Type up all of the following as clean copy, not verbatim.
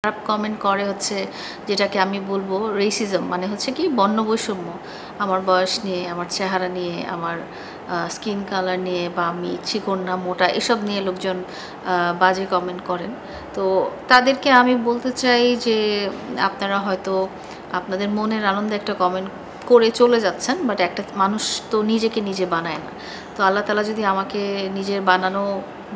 খারাপ কমেন্ট করে হচ্ছে যেটাকে আমি বলবো রেসিজম, মানে হচ্ছে কি বর্ণবৈষম্য। আমার বয়স নিয়ে, আমার চেহারা নিয়ে, আমার স্কিন কালার নিয়ে, বা আমি চিকন না মোটা এসব নিয়ে লোকজন বাজে কমেন্ট করেন। তো তাদেরকে আমি বলতে চাই যে আপনারা হয়তো আপনাদের মনের আনন্দে একটা কমেন্ট করে চলে যাচ্ছেন, বাট একটা মানুষ তো নিজেকে নিজে বানায় না। তো আল্লাহ তাআলা যদি আমাকে নিজের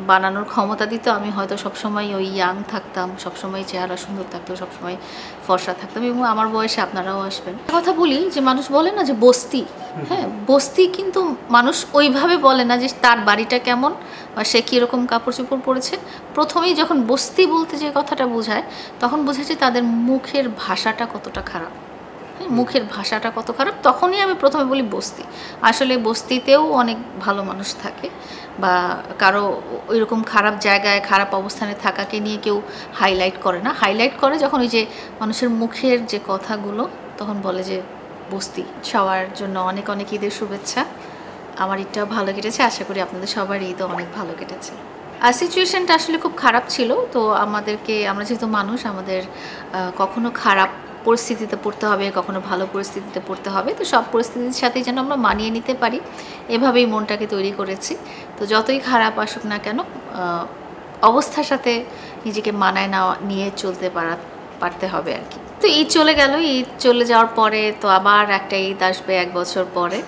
বানানোর ক্ষমতা দিত, আমি হয়তো সবসময় ওই ইয়াং থাকতাম, সবসময় চেহারা সুন্দর থাকতো, সবসময় ফর্সা থাকতাম, এবং আমার বয়সে আপনারাও আসবেন। কথা বলি যে মানুষ বলে না যে বস্তি, হ্যাঁ বস্তি কিন্তু মানুষ ওইভাবে বলে না যে তার বাড়িটা কেমন বা সে কীরকম কাপড় চোপড় পরেছে। প্রথমেই যখন বস্তি বলতে যে কথাটা বোঝায়, তখন বোঝাচ্ছে তাদের মুখের ভাষাটা কতটা খারাপ। মুখের ভাষাটা কত খারাপ, তখনই আমি প্রথমে বলি বস্তি। আসলে বস্তিতেও অনেক ভালো মানুষ থাকে, বা কারো ওইরকম খারাপ জায়গায় খারাপ অবস্থানে থাকাকে নিয়ে কেউ হাইলাইট করে না। হাইলাইট করে যখন ওই যে মানুষের মুখের যে কথাগুলো, তখন বলে যে বস্তি। সবার জন্য অনেক অনেক ঈদের শুভেচ্ছা। আমার ঈদটাও ভালো কেটেছে, আশা করি আপনাদের সবার ঈদও অনেক ভালো কেটেছে। আর সিচুয়েশানটা আসলে খুব খারাপ ছিল। তো আমরা যেহেতু মানুষ, আমাদের কখনো খারাপ পরিস্থিতিতে পড়তে হবে, কখনো ভালো পরিস্থিতিতে পড়তে হবে। তো সব পরিস্থিতির সাথেই যেন আমরা মানিয়ে নিতে পারি, এভাবেই মনটাকে তৈরি করেছি। তো যতই খারাপ আসুক না কেন, অবস্থার সাথে নিজেকে মানায় নিয়ে চলতে পারতে হবে আর কি। তো ঈদ চলে গেল, ঈদ চলে যাওয়ার পরে তো আবার একটা ঈদ আসবে 1 বছর পরে।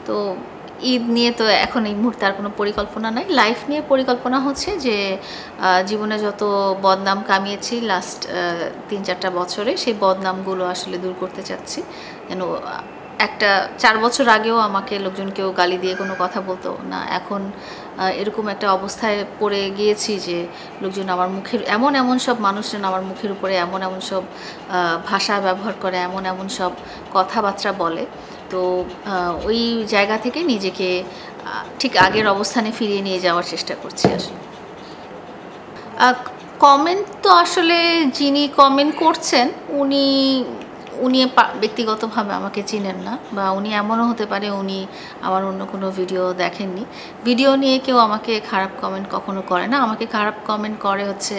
তো ঈদ নিয়ে তো এখন এই মুহূর্তে আর কোনো পরিকল্পনা নাই। লাইফ নিয়ে পরিকল্পনা হচ্ছে যে জীবনে যত বদনাম কামিয়েছি লাস্ট 3-4টা বছরে, সেই বদনামগুলো আসলে দূর করতে চাচ্ছি। যেন একটা 4 বছর আগেও আমাকে লোকজন কেউ গালি দিয়ে কোনো কথা বলতো না, এখন এরকম একটা অবস্থায় পড়ে গিয়েছি যে লোকজন আমার মুখের এমন সব মানুষজন আমার মুখের উপরে এমন সব ভাষা ব্যবহার করে, এমন সব কথাবার্তা বলে। তো ওই জায়গা থেকে নিজেকে ঠিক আগের অবস্থানে ফিরিয়ে নিয়ে যাওয়ার চেষ্টা করছি আসলে। কমেন্ট তো আসলে যিনি কমেন্ট করছেন উনি ব্যক্তিগতভাবে আমাকে চিনেন না, বা উনি এমনও হতে পারে উনি আমার অন্য কোনো ভিডিও দেখেননি। ভিডিও নিয়ে কেউ আমাকে খারাপ কমেন্ট কখনো করে না। আমাকে খারাপ কমেন্ট করে হচ্ছে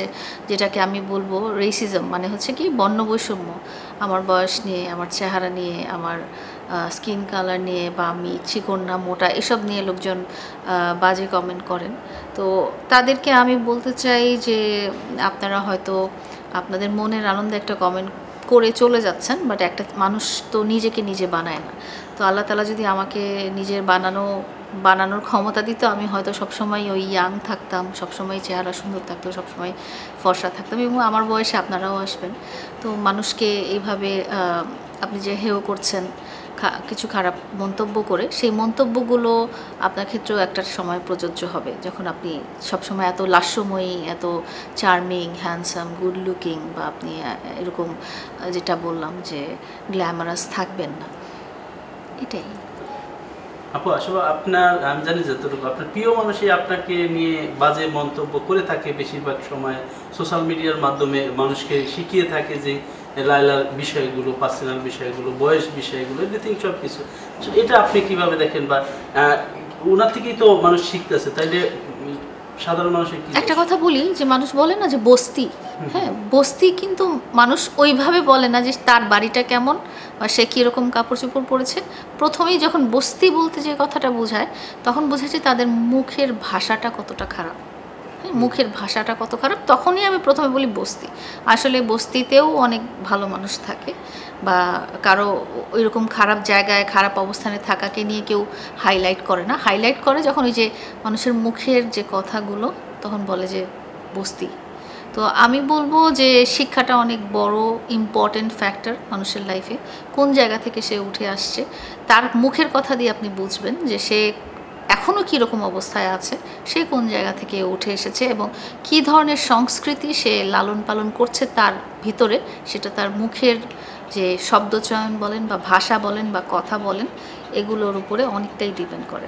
যেটাকে আমি বলবো রেসিজম, মানে হচ্ছে কি বর্ণবৈষম্য। আমার বয়স নিয়ে, আমার চেহারা নিয়ে, আমার স্কিন কালার নিয়ে, বা আমি চিকন না মোটা এসব নিয়ে লোকজন বাজে কমেন্ট করেন। তো তাদেরকে আমি বলতে চাই যে আপনারা হয়তো আপনাদের মনের আনন্দে একটা কমেন্ট করে চলে যাচ্ছেন, বাট একটা মানুষ তো নিজেকে নিজে বানায় না। তো আল্লাহ তাআলা যদি আমাকে নিজের বানানোর ক্ষমতা দিত, আমি হয়তো সবসময় ওই ইয়াং থাকতাম, সবসময় চেহারা সুন্দর থাকতো, সবসময় ফর্সা থাকতাম, এবং আমার বয়সে আপনারাও আসবেন। তো মানুষকে এইভাবে আপনি যে হেয় করছেন কিছু খারাপ মন্তব্য করে, সেই মন্তব্যগুলো আপনার ক্ষেত্রেও একটা সময় প্রযোজ্য হবে, যখন আপনি সবসময় এত লাস্যময়ী, এত চার্মিং, হ্যান্ডসাম, গুড লুকিং, বা আপনি এরকম যেটা বললাম যে গ্ল্যামারাস থাকবেন না। এটাই আপু। আসলে আমি জানি যতটুকু আপনার প্রিয় মানুষই আপনাকে নিয়ে বাজে মন্তব্য করে থাকে, বেশিরভাগ সময় সোশ্যাল মিডিয়ার মাধ্যমে মানুষকে শিখিয়ে থাকে যে লাইলার বিষয়গুলো, পার্সোনাল বিষয়গুলো, বয়স বিষয়গুলো, এভরিথিং সব কিছু। এটা আপনি কিভাবে দেখেন, বা ওনার থেকেই তো মানুষ শিখতেছে, তাইলে সাধারণ মানুষের কি? একটা কথা বলি যে মানুষ বলে না যে বস্তি, হ্যাঁ বস্তি কিন্তু মানুষ ওইভাবে বলে না যে তার বাড়িটা কেমন বা সে কীরকম কাপড় চোপড় পরেছে। প্রথমেই যখন বস্তি বলতে যে কথাটা বোঝায়, তখন বোঝাচ্ছে তাদের মুখের ভাষাটা কতটা খারাপ। মুখের ভাষাটা কত খারাপ, তখনই আমি প্রথমে বলি বস্তি। আসলে বস্তিতেও অনেক ভালো মানুষ থাকে, বা কারো ওইরকম খারাপ জায়গায় খারাপ অবস্থানে থাকাকে নিয়ে কেউ হাইলাইট করে না। হাইলাইট করে যখন ওই যে মানুষের মুখের যে কথাগুলো, তখন বলে যে বস্তি। তো আমি বলবো যে শিক্ষাটা অনেক বড় ইম্পর্টেন্ট ফ্যাক্টর মানুষের লাইফে। কোন জায়গা থেকে সে উঠে আসছে, তার মুখের কথা দিয়ে আপনি বুঝবেন যে সে এখনও কীরকম অবস্থায় আছে, সে কোন জায়গা থেকে উঠে এসেছে, এবং কী ধরনের সংস্কৃতি সে লালন পালন করছে তার ভিতরে, সেটা তার মুখের যে শব্দচয়ন বলেন, বা ভাষা বলেন, বা কথা বলেন, এগুলোর উপরে অনেকটাই ডিপেন্ড করে।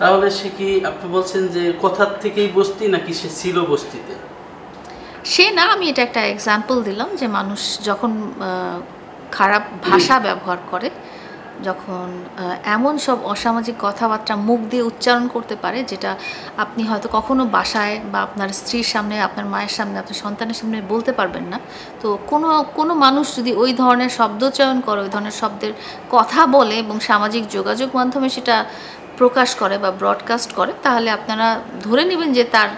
তাহলে সে কি, আপনি বলছেন যে কথার থেকেই বস্তি, নাকি সে ছিল বস্তিতে? সে না, আমি এটা একটা এক্সাম্পল দিলাম যে মানুষ যখন খারাপ ভাষা ব্যবহার করে, যখন এমন সব অসামাজিক কথাবার্তা মুখ দিয়ে উচ্চারণ করতে পারে, যেটা আপনি হয়তো কখনো বাসায় বা আপনার স্ত্রীর সামনে, আপনার মায়ের সামনে, আপনার সন্তানের সামনে বলতে পারবেন না। তো কোনো মানুষ যদি ওই ধরনের শব্দচয়ন করে, ওই ধরনের শব্দের কথা বলে এবং সামাজিক যোগাযোগ মাধ্যমে সেটা প্রকাশ করে বা ব্রডকাস্ট করে, তাহলে আপনারা ধরে নেবেন যে তার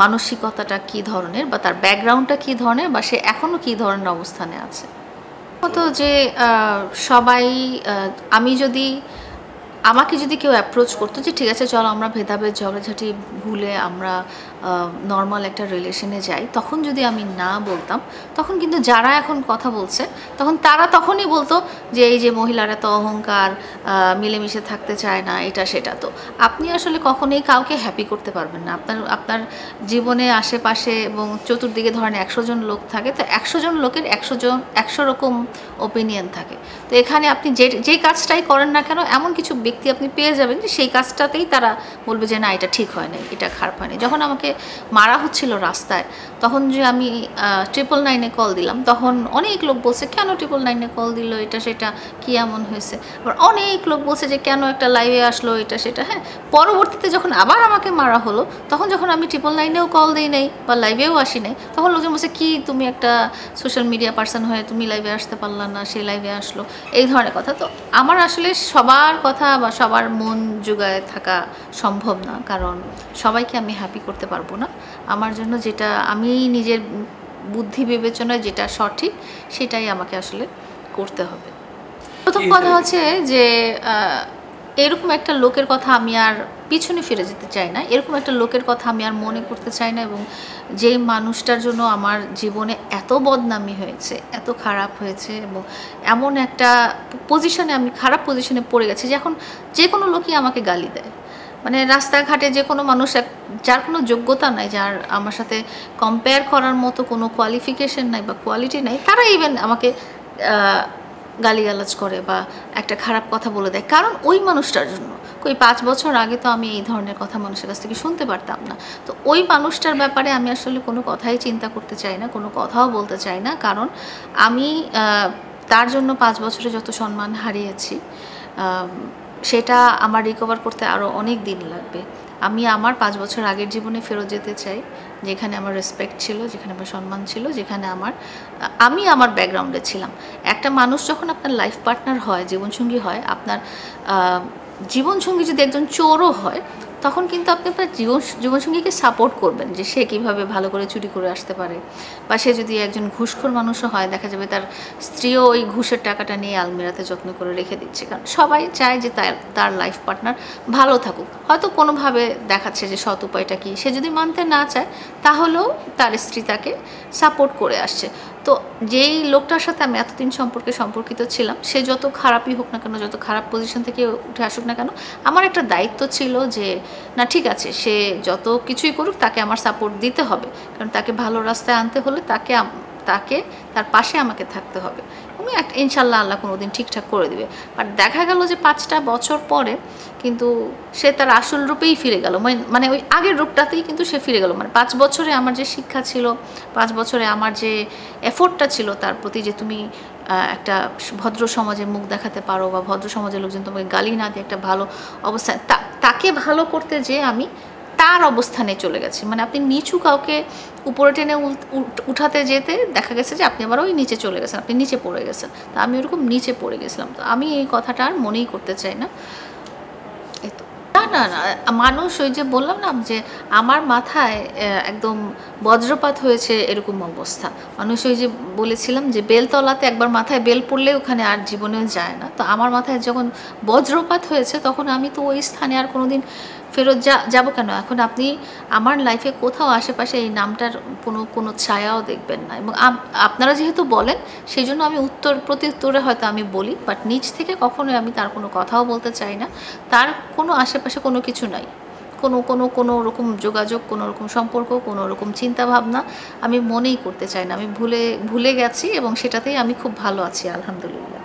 মানসিকতাটা কী ধরনের, বা তার ব্যাকগ্রাউন্ডটা কী ধরনের, বা সে এখনও কী ধরনের অবস্থানে আছে। তো যে সবাই, আমাকে যদি কেউ অ্যাপ্রোচ করতো যে ঠিক আছে চলো আমরা ভেদাভেদ ঝগড়াঝাটি ভুলে আমরা নর্মাল একটা রিলেশনে যাই, তখন যদি আমি না বলতাম, তখন কিন্তু যারা এখন কথা বলছে তখন তারা তখনই বলতো যে এই যে মহিলারা তো অহংকার, মিলেমিশে থাকতে চায় না, এটা সেটা। তো আপনি আসলে কখনোই কাউকে হ্যাপি করতে পারবেন না। আপনার জীবনে আশেপাশে এবং চতুর্দিকে ধরেন 100 জন লোক থাকে, তো 100 জন লোকের 100 রকম ওপিনিয়ন থাকে। তো এখানে আপনি যেই কাজটাই করেন না কেন, এমন কিছু ব্যক্তি আপনি পেয়ে যাবেন যে সেই কাজটাতেই তারা বলবে যে না এটা ঠিক হয় না, এটা খারাপ হয় না। যখন আমাকে মারা হচ্ছিল রাস্তায়, তখন যে আমি 999-এ কল দিলাম, তখন অনেক লোক বলছে কেন 999-এ কল দিল, এটা সেটা, কি এমন হয়েছে। আবার অনেক লোক বলছে যে কেন একটা লাইভে আসলো, এটা সেটা। হ্যাঁ, পরবর্তীতে যখন আবার আমাকে মারা হলো, তখন যখন আমি 999-এও কল দিই নাই বা লাইভেও আসি নাই, তখন লোকজন বলছে কি তুমি একটা সোশ্যাল মিডিয়া পার্সন হয়ে তুমি লাইভে আসতে পারলা না, সে লাইভে আসলো, এই ধরনের কথা। তো আমার আসলে সবার কথা বা সবার মন জোগায় থাকা সম্ভব না, কারণ সবাইকে আমি হ্যাপি করতে পারবো না। আমার জন্য যেটা, আমি নিজের বুদ্ধি বিবেচনায় যেটা সঠিক, সেটাই আমাকে আসলে করতে হবে। প্রথম কথা হচ্ছে যে এরকম একটা লোকের কথা আমি আর পিছনে ফিরে যেতে চাই না, এরকম একটা লোকের কথা আমি আর মনে করতে চাই না। এবং যেই মানুষটার জন্য আমার জীবনে এত বদনামি হয়েছে, এত খারাপ হয়েছে, এবং এমন একটা পজিশনে, আমি খারাপ পজিশনে পড়ে গেছি যে এখন যে কোনো লোকই আমাকে গালি দেয়। মানে রাস্তাঘাটে যে কোনো মানুষ, যার কোনো যোগ্যতা নাই, যার আমার সাথে কম্পেয়ার করার মতো কোনো কোয়ালিফিকেশন নাই বা কোয়ালিটি নাই, তারা ইভেন আমাকে গালিগালাজ করে বা একটা খারাপ কথা বলে দেয়, কারণ ওই মানুষটার জন্য। ওই 5 বছর আগে তো আমি এই ধরনের কথা মানুষের কাছ থেকে শুনতে পারতাম না। তো ওই মানুষটার ব্যাপারে আমি আসলে কোনো কথাই চিন্তা করতে চাই না, কোনো কথাও বলতে চাই না, কারণ আমি তার জন্য 5 বছরে যত সম্মান হারিয়েছি, সেটা আমার রিকভার করতে আরও অনেক দিন লাগবে। আমি আমার 5 বছর আগের জীবনে ফেরত যেতে চাই, যেখানে আমার রেসপেক্ট ছিল, যেখানে আমার সম্মান ছিল, যেখানে আমি আমার ব্যাকগ্রাউন্ডে ছিলাম। একটা মানুষ যখন আপনার লাইফ পার্টনার হয়, জীবনসঙ্গী হয়, আপনার জীবনসঙ্গী যদি একজন চোরও হয়, তখন কিন্তু আপনি আপনার জীবনসঙ্গীকে সাপোর্ট করবেন যে সে কীভাবে ভালো করে চুরি করে আসতে পারে। বা সে যদি একজন ঘুষখোর মানুষও হয়, দেখা যাবে তার স্ত্রীও ওই ঘুষের টাকাটা নিয়ে আলমিরাতে যত্ন করে রেখে দিচ্ছে, কারণ সবাই চায় যে তার লাইফ পার্টনার ভালো থাকুক। হয়তো কোনোভাবে দেখাচ্ছে যে সৎ উপায়টা কী, সে যদি মানতে না চায়, তাহলেও তার স্ত্রী তাকে সাপোর্ট করে আসছে। তো যেই লোকটার সাথে আমি এতদিন সম্পর্কিত ছিলাম, সে যত খারাপই হোক না কেন, যত খারাপ পজিশন থেকে উঠে আসুক না কেন, আমার একটা দায়িত্ব ছিল যে না ঠিক আছে, সে যত কিছুই করুক তাকে আমার সাপোর্ট দিতে হবে, কারণ তাকে ভালো রাস্তায় আনতে হলে তাকে তার পাশে আমাকে থাকতে হবে। এবং ইনশাল্লাহ আল্লাহ কোনো দিন ঠিকঠাক করে দেবে। বাট দেখা গেল যে 5টা বছর পরে কিন্তু সে তার আসল রূপেই ফিরে গেল, মানে ওই আগের রূপটাতেই কিন্তু সে ফিরে গেল। মানে 5 বছরে আমার যে শিক্ষা ছিল, 5 বছরে আমার যে এফোর্টটা ছিল তার প্রতি, যে তুমি একটা ভদ্র সমাজে মুখ দেখাতে পারো বা ভদ্র সমাজের লোকজন তোমাকে গালি না দিয়ে একটা ভালো অবস্থায়, তাকে ভালো করতে যে আমি তার অবস্থানে চলে গেছি। মানে আপনি নিচু কাউকে উপরে টেনে উঠাতে যেতে দেখা গেছে যে আপনি আবার ওই নিচে চলে গেছেন, আপনি নিচে পড়ে গেছেন। তো আমি ওরকম নিচে পড়ে গেছিলাম। তো আমি এই কথাটা আর মনেই করতে চাই না। না না, মানুষ ওই যে বললাম না যে আমার মাথায় একদম বজ্রপাত হয়েছে এরকম অবস্থা। মানুষ ওই যে বলেছিলাম যে বেলতলাতে একবার মাথায় বেল পড়লে ওখানে আর জীবনেও যায় না। তো আমার মাথায় যখন বজ্রপাত হয়েছে, তখন আমি তো ওই স্থানে আর কোনোদিন ফেরত যাবো কেন। এখন আপনি আমার লাইফে কোথাও আশেপাশে এই নামটার কোনো ছায়াও দেখবেন না। এবং আপনারা যেহেতু বলেন, সেই জন্য আমি প্রত্যুত্তরে হয়তো আমি বলি, বাট নিজ থেকে কখনোই আমি তার কোনো কথাও বলতে চাই না। তার কোনো আশেপাশে কোনো কিছু নাই, কোনো রকম যোগাযোগ, কোনো রকম সম্পর্ক, কোনো রকম চিন্তাভাবনা আমি মনেই করতে চাই না। আমি ভুলে গেছি এবং সেটাতেই আমি খুব ভালো আছি আলহামদুলিল্লাহ।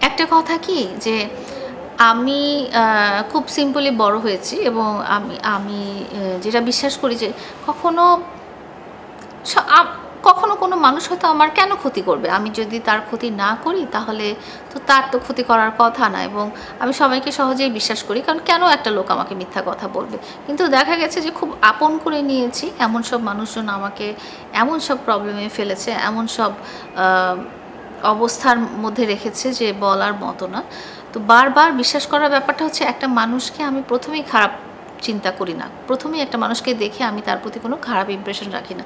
একটা কথা কি যে আমি খুব সিম্পলি বড় হয়েছি, এবং আমি যেটা বিশ্বাস করি যে কখনো কখনো কোনো মানুষ হয়তো আমার কেন ক্ষতি করবে, আমি যদি তার ক্ষতি না করি তাহলে তো তার তো ক্ষতি করার কথা না। এবং আমি সবাইকে সহজেই বিশ্বাস করি, কারণ কেন একটা লোক আমাকে মিথ্যা কথা বলবে। কিন্তু দেখা গেছে যে খুব আপন করে নিয়েছি, এমন সব মানুষজন আমাকে এমন সব প্রবলেমে ফেলেছে, এমন সব অবস্থার মধ্যে রেখেছে যে বলার মতো না। তো বারবার বিশ্বাস করার ব্যাপারটা হচ্ছে, একটা মানুষকে আমি প্রথমেই খারাপ চিন্তা করি না, প্রথমেই একটা মানুষকে দেখে আমি তার প্রতি কোনো খারাপ ইমপ্রেশন রাখি না।